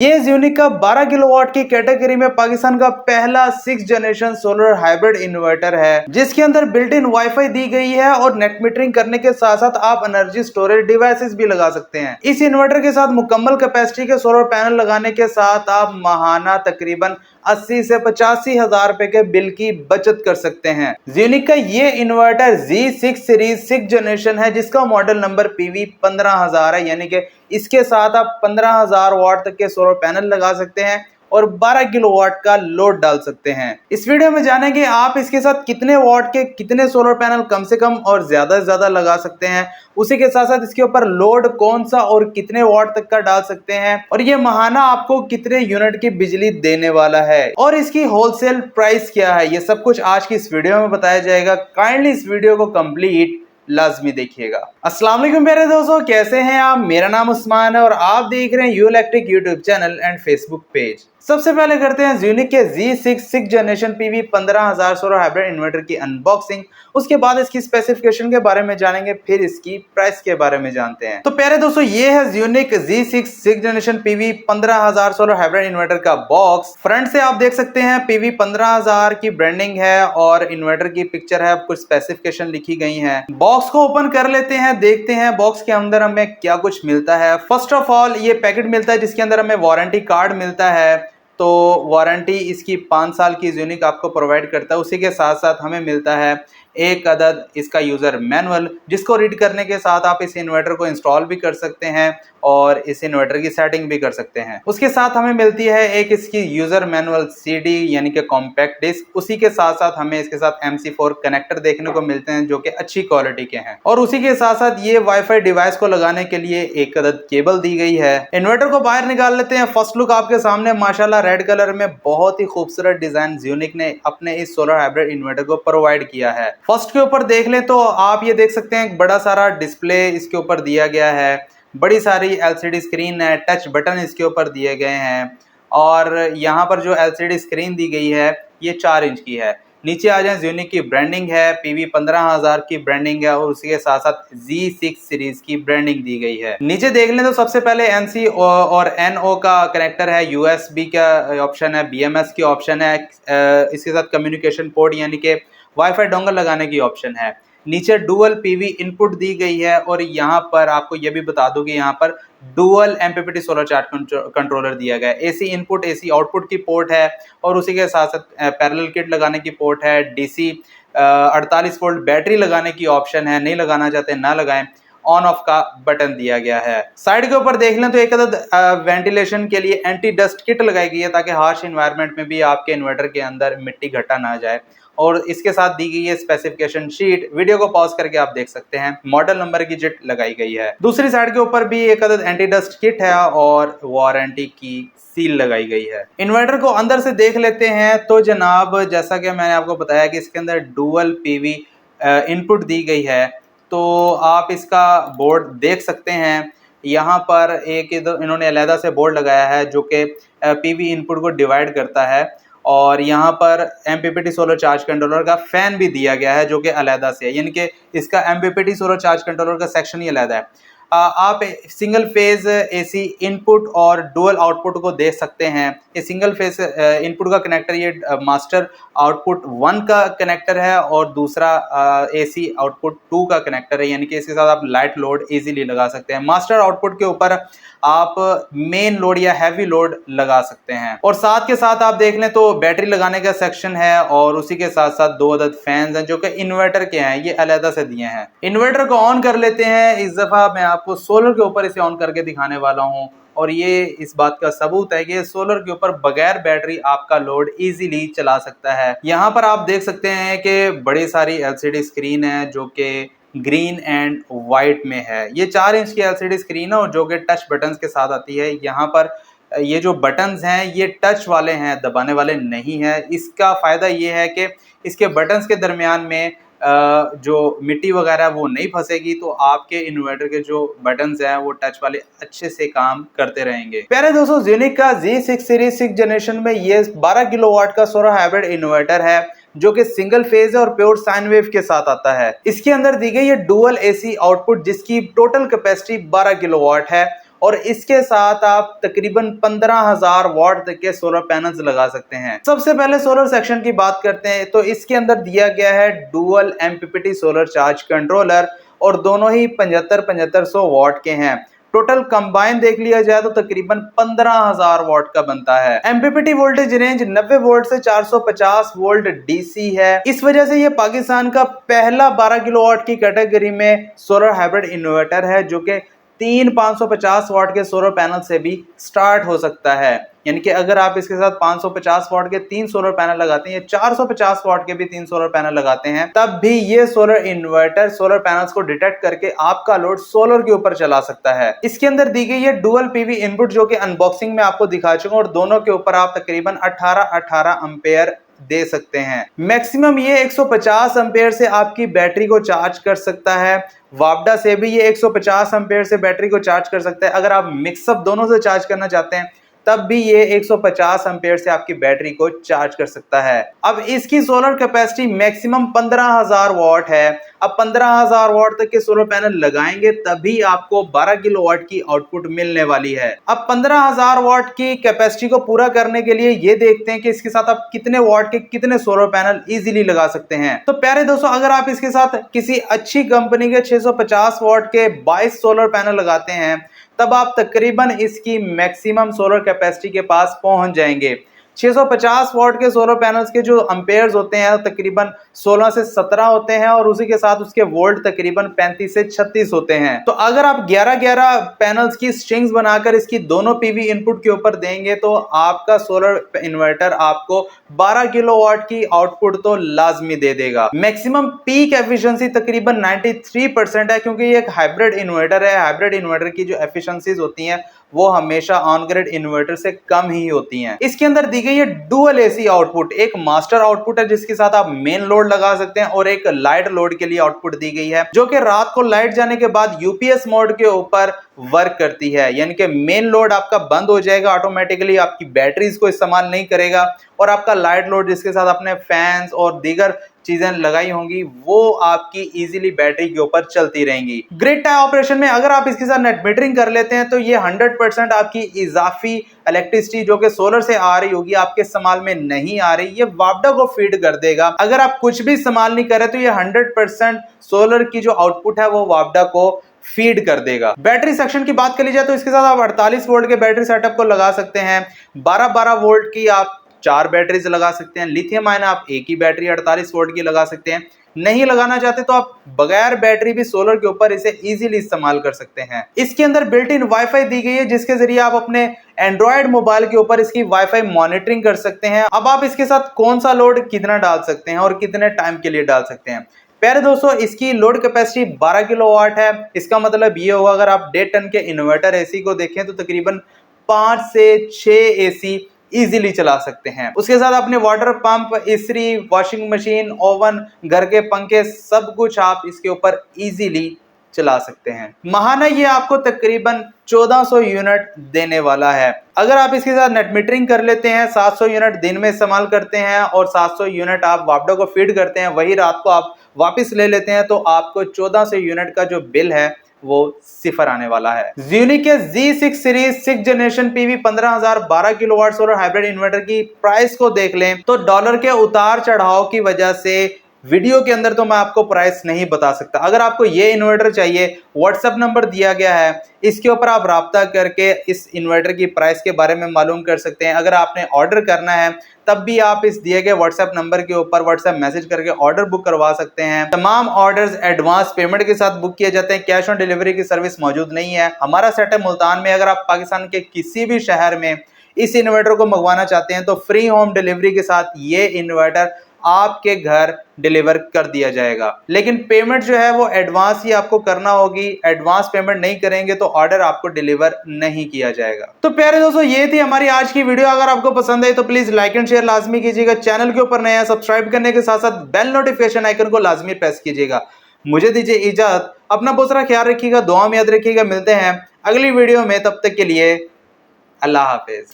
ये यूनिक का 12 किलोवाट की कैटेगरी में पाकिस्तान का पहला 6th generation solar hybrid inverter है, जिसके अंदर बिल्ट इन वाईफाई दी गई है और नेट मीटरिंग करने के साथ साथ आप एनर्जी स्टोरेज डिवाइसेस भी लगा सकते हैं। इस इन्वर्टर के साथ मुकम्मल कैपेसिटी के सोलर पैनल लगाने के साथ आप माहाना तकरीबन 80 से 85 हजार रुपए के बिल की बचत कर सकते हैं। यूनिक का ये inverter Z6 series 6th generation है, जिसका मॉडल नंबर PV 15000 है, यानी कि इसके साथ आप 15000 वाट तक के सोलर पैनल लगा सकते हैं और 12 किलोवाट का लोड डाल सकते हैं। इस वीडियो में जानेंगे आप इसके साथ कितने वाट के कितने सोलर पैनल कम से कम और ज्यादा से ज्यादा लगा सकते हैं, उसी के साथ साथ इसके ऊपर लोड कौन सा और कितने वाट तक का डाल सकते हैं, और ये माहाना आपको कितने यूनिट की बिजली देने वाला है और इसकी होलसेल प्राइस क्या है। ये सब कुछ आज की इस वीडियो में बताया जाएगा। काइंडली इस वीडियो को कंप्लीट लाजमी देखिएगा। अस्सलाम वालेकुम प्यारे दोस्तों, कैसे हैं आप? मेरा नाम उस्मान है और आप देख रहे हैं you electric YouTube channel and Facebook page. सबसे पहले करते हैं यूनिक के Z6 6th generation PV 15000 solar hybrid inverter की अनबॉक्सिंग। उसके बाद इसकी स्पेसिफिकेशन के बारे में जानेंगे, फिर इसकी प्राइस के बारे में जानते हैं। तो प्यारे दोस्तों, ये है unique Z6 6th generation PV 15000 solar hybrid inverter का बॉक्स। फ्रंट से आप देख सकते हैं PV 15000 की ब्रांडिंग है और इन्वर्टर की पिक्चर है, कुछ स्पेसिफिकेशन लिखी गई है। बॉक्स को ओपन कर लेते हैं, देखते हैं बॉक्स के अंदर हमें क्या कुछ मिलता है। फर्स्ट ऑफ ऑल ये पैकेट मिलता है जिसके अंदर हमें वारंटी कार्ड मिलता है। तो वारंटी इसकी 5 साल की यूनिक आपको प्रोवाइड करता है। उसी के साथ साथ हमें मिलता है एक अदद इसका यूजर मैनुअल, जिसको रीड करने के साथ आप इस इन्वर्टर को इंस्टॉल भी कर सकते हैं और इस इन्वर्टर की सेटिंग भी कर सकते हैं। उसके साथ हमें मिलती है एक इसकी यूजर मैनुअल CD यानी कि कॉम्पैक्ट डिस्क। उसी के साथ साथ हमें इसके साथ MC4 कनेक्टर देखने को मिलते हैं जो कि अच्छी क्वालिटी के हैं, और उसी के साथ साथ ये वाईफाई डिवाइस को लगाने के लिए एक अदद केबल दी गई है। इन्वर्टर को बाहर निकाल लेते हैं। फर्स्ट लुक आपके सामने माशाल्लाह रेड कलर में बहुत ही खूबसूरत डिजाइन यूनिक ने अपने इस सोलर हाइब्रिड इन्वर्टर को प्रोवाइड किया है। फर्स्ट के ऊपर देख लें तो आप ये देख सकते हैं बड़ा सारा डिस्प्ले इसके ऊपर दिया गया है, बड़ी सारी LCD स्क्रीन है, टच बटन इसके ऊपर दिए गए हैं, और यहाँ पर जो LCD स्क्रीन दी गई है ये 4 इंच की है। नीचे आ जाए, यूनिक की ब्रांडिंग है, PV 15000 की ब्रांडिंग है और उसी के साथ साथ Z6 सीरीज की ब्रांडिंग दी गई है। नीचे देख लें तो सबसे पहले NC और NO का कनेक्टर है, USB का ऑप्शन है, BMS की ऑप्शन है, इसके साथ कम्युनिकेशन पोर्ट यानी कि वाईफाई डोंगल लगाने की ऑप्शन है। नीचे डुअल PV इनपुट दी गई है और यहाँ पर आपको ये भी बता दूं कि यहाँ पर dual MPPT solar charge controller दिया गया है। AC इनपुट AC आउटपुट की पोर्ट है और उसी के साथ साथ पैरेलल किट लगाने की पोर्ट है। DC 48 वोल्ट बैटरी लगाने की ऑप्शन है, नहीं लगाना चाहते ना लगाएं। ऑन ऑफ का बटन दिया गया है। साइड के ऊपर देख लें तो एक अदद वेंटिलेशन के लिए एंटी डस्ट किट लगाई गई है ताकि हार्श एनवायरनमेंट में भी आपके इन्वर्टर के अंदर मिट्टी घटा ना जाए, और इसके साथ दी गई है स्पेसिफिकेशन शीट। वीडियो को पॉज करके आप देख सकते हैं, मॉडल नंबर की जिट लगाई गई है। दूसरी साइड के ऊपर भी एक अदद एंटी डस्ट किट है और वारंटी की सील लगाई गई है। इन्वर्टर को अंदर से देख लेते हैं तो जनाब, जैसा कि मैंने आपको बताया कि इसके अंदर डुअल PV इनपुट दी गई है, तो आप इसका बोर्ड देख सकते हैं। यहाँ पर एक इन्होंने अलहदा से बोर्ड लगाया है जो कि PV इनपुट को डिवाइड करता है, और यहाँ पर MPPT सोलर चार्ज कंट्रोलर का फैन भी दिया गया है जो कि अलहदा से है, यानी कि इसका MPPT सोलर चार्ज कंट्रोलर का सेक्शन ही अलहदा है। आप सिंगल फेज AC इनपुट और डुअल आउटपुट को देख सकते हैं। ये सिंगल फेज इनपुट का कनेक्टर ये मास्टर आउटपुट 1 का कनेक्टर है और दूसरा AC आउटपुट 2 का कनेक्टर है, यानी कि इसके साथ आप लाइट लोड इजीली लगा सकते हैं। मास्टर आउटपुट के ऊपर आप मेन लोड या हैवी लोड लगा सकते हैं, और साथ के साथ आप देख लें तो बैटरी लगाने का सेक्शन है और उसी के साथ साथ 2 अदद फैंस हैं जो कि इन्वर्टर के हैं, ये अलहदा से दिए हैं। इन्वर्टर को ऑन कर लेते हैं। इस दफा मैं आपको सोलर के ऊपर इसे ऑन करके दिखाने वाला हूं, और ये इस बात का सबूत है कि सोलर के ऊपर बगैर बैटरी आपका लोड इजीली चला सकता है। यहाँ पर आप देख सकते हैं कि बड़ी सारी LCD स्क्रीन है जो कि ग्रीन एंड वाइट में है। ये 4 इंच की LCD स्क्रीन है और जो कि टच बटन्स के साथ आती है। यहाँ पर ये जो बटन्स हैं ये टच वाले हैं, दबाने वाले नहीं है। इसका फ़ायदा ये है कि इसके बटन्स के दरमियान में जो मिट्टी वगैरह वो नहीं फंसेगी, तो आपके इन्वर्टर के जो बटन्स हैं वो टच वाले अच्छे से काम करते रहेंगे। प्यारे दोस्तों, यूनिक का Z6 सीरीज 6th जनरेशन में ये 12 किलोवाट का सोलर हाइब्रिड इन्वर्टर है जो कि सिंगल फेज है और प्योर साइन वेव के साथ आता है। इसके अंदर दी गई है डुअल AC आउटपुट जिसकी टोटल कैपेसिटी 12 किलोवाट है, और इसके साथ आप तकरीबन 15,000 वॉट तक के सोलर पैनल्स लगा सकते हैं। सबसे पहले सोलर सेक्शन की बात करते हैं तो इसके अंदर दिया गया है dual MPPT solar charge controller और दोनों ही 75-7500 वॉट के हैं। टोटल कंबाइन देख लिया जाए तो तकरीबन 15,000 वॉट का बनता है। MPPT वोल्टेज रेंज 90 वोल्ट से 450 वोल्ट DC है। इस वजह से ये पाकिस्तान का पहला 12 किलोवाट की कैटेगरी में सोलर हाइब्रिड इन्वर्टर है जो कि 550 वॉट के सोलर पैनल से भी स्टार्ट हो सकता है। यानी कि अगर आप इसके साथ 550 वॉट के 3 सोलर पैनल लगाते हैं या 450 वॉट के भी 3 सोलर पैनल लगाते हैं तब भी ये सोलर इन्वर्टर सोलर पैनल्स को डिटेक्ट करके आपका लोड सोलर के ऊपर चला सकता है। इसके अंदर दी गई है डुअल PV इनपुट जो कि अनबॉक्सिंग में आपको दिखा चुका हूं और दोनों के ऊपर आप तकरीबन 18 एम्पेयर दे सकते हैं। मैक्सिमम ये 150 एम्पेयर से आपकी बैटरी को चार्ज कर सकता है। वापडा से भी ये 150 एम्पेयर से बैटरी को चार्ज कर सकता है। अगर आप मिक्सअप दोनों से चार्ज करना चाहते हैं तब भी ये 150 एम्पेयर से आपकी बैटरी को चार्ज कर सकता है। अब इसकी सोलर कैपेसिटी मैक्सिमम 15,000 वॉट है। अब 15,000 वॉट तक के सोलर पैनल लगाएंगे तभी आपको 12 किलोवाट की आउटपुट मिलने वाली है। अब 15,000 वॉट की कैपेसिटी को पूरा करने के लिए ये देखते हैं कि इसके साथ आप कितने वॉट के कितने सोलर पैनल इजीली लगा सकते हैं। तो प्यारे दोस्तों, अगर आप इसके साथ किसी अच्छी कंपनी के 650 वॉट के 22 सोलर पैनल लगाते हैं तब आप तकरीबन इसकी मैक्सिमम सोलर कैपेसिटी के पास पहुंच जाएंगे। 650 वॉट के सोलर पैनल्स के जो एम्पेयर्स होते हैं तकरीबन 16 से 17 होते हैं और उसी के साथ उसके वोल्ट तकरीबन 35 से 36 होते हैं। तो अगर आप 11-11 पैनल्स की स्ट्रिंग्स बनाकर इसकी दोनों PV इनपुट के ऊपर देंगे तो आपका सोलर इन्वर्टर आपको 12 किलोवाट की आउटपुट तो लाजमी दे देगा। मैक्सिमम पीक एफिशिएंसी तकरीबन 93% है क्योंकि ये एक हाइब्रिड इन्वर्टर है। हाइब्रिड इन्वर्टर की जो एफिशिएंसीज होती हैं वो हमेशा ऑन ग्रिड इन्वर्टर से कम ही होती हैं। इसके अंदर दी गई है डुअल AC आउटपुट, एक मास्टर आउटपुट है जिसके साथ आप मेन लोड लगा सकते हैं और एक लाइट लोड के लिए आउटपुट दी गई है जो कि रात को लाइट जाने के बाद UPS मोड के ऊपर वर्क करती है। यानी कि मेन लोड आपका बंद हो जाएगा ऑटोमेटिकली, आपकी बैटरीज को इस्तेमाल नहीं करेगा और आपका लाइट लोड जिसके साथ आपने फैंस और दीगर चीजें लगाई होंगी वो आपकी इजीली बैटरी के ऊपर चलती रहेंगी। ग्रिड टाई ऑपरेशन में अगर आप इसके साथ नेट मीटरिंग कर लेते हैं तो ये 100% आपकी इजाफी इलेक्ट्रिसिटी जो कि सोलर से आ रही होगी आपके इस्तेमाल में नहीं आ रही, ये वापडा को फीड कर देगा। अगर आप कुछ भी इस्तेमाल नहीं कर रहे तो ये 100% सोलर की जो आउटपुट है वो वापडा को फीड कर देगा। बैटरी सेक्शन की बात कर ली जाए तो इसके साथ आप 48 वोल्ट के बैटरी सेटअप को लगा सकते हैं। 12-12 वोल्ट की आप 4 बैटरीज लगा सकते हैं। लिथियम आयन आप एक ही बैटरी 48 वोल्ट की लगा सकते हैं। नहीं लगाना चाहते तो आप बगैर बैटरी भी सोलर के ऊपर इसे इजीली इस्तेमाल कर सकते हैं। इसके अंदर बिल्ट इन वाईफाई दी गई है जिसके जरिए आप अपने एंड्रॉयड मोबाइल के ऊपर इसकी वाईफाई मॉनिटरिंग कर सकते हैं। अब आप इसके साथ कौन सा लोड कितना डाल सकते हैं और कितने टाइम के लिए डाल सकते हैं। प्यारे दोस्तों, इसकी लोड कैपेसिटी 12 किलोवाट है। इसका मतलब ये होगा अगर आप 1.5 टन के इन्वर्टर AC को देखें तो तकरीबन 5 से 6 AC इजीली चला सकते हैं। उसके साथ अपने वाटर पंप, इस्त्री, वॉशिंग मशीन, ओवन, घर के पंखे सब कुछ आप इसके ऊपर इजीली चला सकते हैं। माहाना ये आपको तकरीबन 1400 यूनिट देने वाला है। अगर आप इसके साथ नेट मीटरिंग कर लेते हैं, 700 यूनिट दिन में इस्तेमाल करते हैं और 700 यूनिट आप वापडा को फीड करते हैं, वही रात को आप वापस ले लेते हैं तो आपको 1400 यूनिट का जो बिल है वो सिफर आने वाला है। ज़्यूनिक के Z6 series 6 generation PV 15,000 12 kilowatt solar hybrid inverter की प्राइस को देख लें तो डॉलर के उतार चढ़ाव की वजह से वीडियो के अंदर तो मैं आपको प्राइस नहीं बता सकता। अगर आपको ये इन्वर्टर चाहिए, व्हाट्सएप नंबर दिया गया है, इसके ऊपर आप राब्ता करके इस इन्वर्टर की प्राइस के बारे में मालूम कर सकते हैं। अगर आपने ऑर्डर करना है तब भी आप इस दिए गए व्हाट्सएप नंबर के ऊपर व्हाट्सएप मैसेज करके ऑर्डर बुक करवा सकते हैं। तमाम ऑर्डर्स एडवांस पेमेंट के साथ बुक किए जाते हैं। कैश ऑन डिलीवरी की सर्विस मौजूद नहीं है। हमारा सेटअप मुल्तान में। अगर आप पाकिस्तान के किसी भी शहर में इस इन्वर्टर को मंगवाना चाहते हैं तो फ्री होम डिलीवरी के साथ ये इन्वर्टर आपके घर डिलीवर कर दिया जाएगा। लेकिन पेमेंट जो है वो एडवांस ही आपको करना होगी। एडवांस पेमेंट नहीं करेंगे तो ऑर्डर आपको डिलीवर नहीं किया जाएगा। तो प्यारे दोस्तों, ये थी हमारी आज की वीडियो। अगर आपको पसंद आई तो प्लीज लाइक एंड शेयर लाजमी कीजिएगा। चैनल के ऊपर नया सब्सक्राइब करने के साथ साथ बेल नोटिफिकेशन आइकन को लाजमी प्रेस कीजिएगा। मुझे दीजिए इजाजत। अपना बहुत सारा ख्याल रखिएगा, दुआ में याद रखिएगा। मिलते हैं अगली वीडियो में, तब तक के लिए अल्लाह हाफिज।